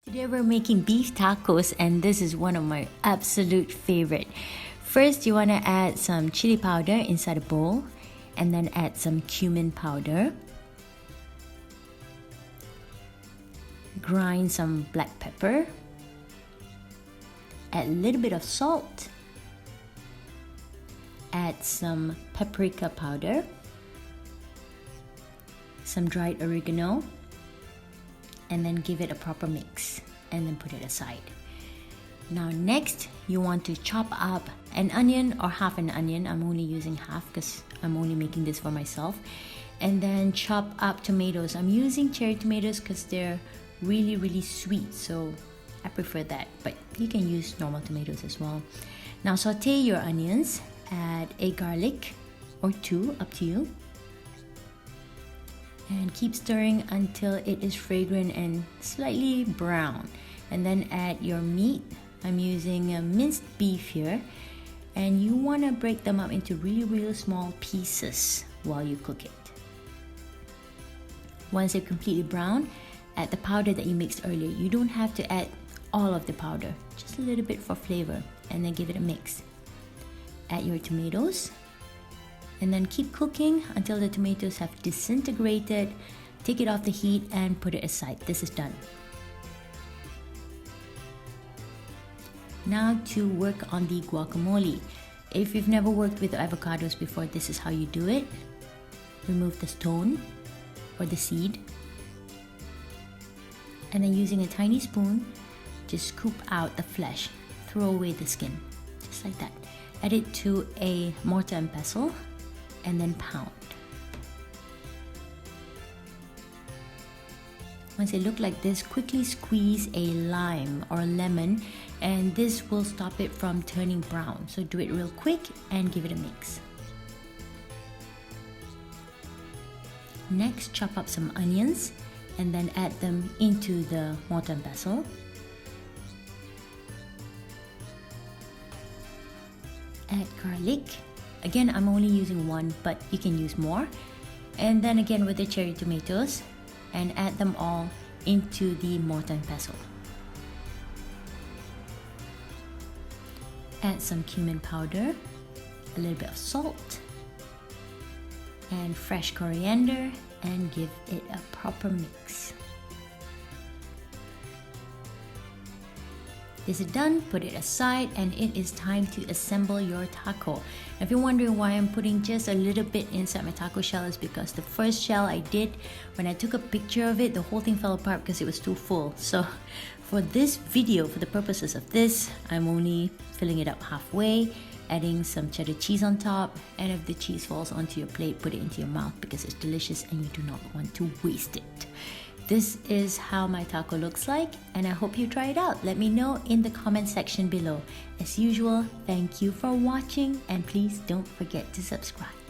Today we're making beef tacos and this is one of my absolute favorite. First you want to add some chili powder inside a bowl and then add some cumin powder. Grind some black pepper. Add a little bit of salt. Add some paprika powder. Some dried oregano. And then give it a proper mix and then put it aside. Now next you want to chop up an onion or half an onion. I'm only using half because I'm only making this for myself. And then chop up tomatoes. I'm using cherry tomatoes because they're really sweet, so I prefer that, but you can use normal tomatoes as well. Now saute your onions, add a garlic or two, up to you. And keep stirring until it is fragrant and slightly brown. And then add your meat. I'm using a minced beef here. And you want to break them up into really small pieces while you cook it. Once they're completely brown, add the powder that you mixed earlier. You don't have to add all of the powder, just a little bit for flavor. And then give it a mix. Add your tomatoes. And then keep cooking until the tomatoes have disintegrated. Take it off the heat and put it aside. This is done. Now to work on the guacamole. If you've never worked with avocados before, this is how you do it. Remove the stone or the seed. And then using a tiny spoon, just scoop out the flesh. Throw away the skin, just like that. Add it to a mortar and pestle. And then pound. Once they look like this, quickly squeeze a lime or a lemon and this will stop it from turning brown. So do it real quick and give it a mix. Next, chop up some onions and then add them into the mortar and pestle. Add garlic. Again, I'm only using one, but you can use more. And then again with the cherry tomatoes and add them all into the mortar and pestle. Add some cumin powder, a little bit of salt, and fresh coriander and give it a proper mix. This is done, put it aside, and it is time to assemble your taco. If you're wondering why I'm putting just a little bit inside my taco shell, is because the first shell I did, when I took a picture of it, the whole thing fell apart because it was too full. So for this video, for the purposes of this, I'm only filling it up halfway, adding some cheddar cheese on top, and if the cheese falls onto your plate, put it into your mouth because it's delicious and you do not want to waste it. This is how my taco looks like, and I hope you try it out. Let me know in the comment section below. As usual, thank you for watching, and please don't forget to subscribe.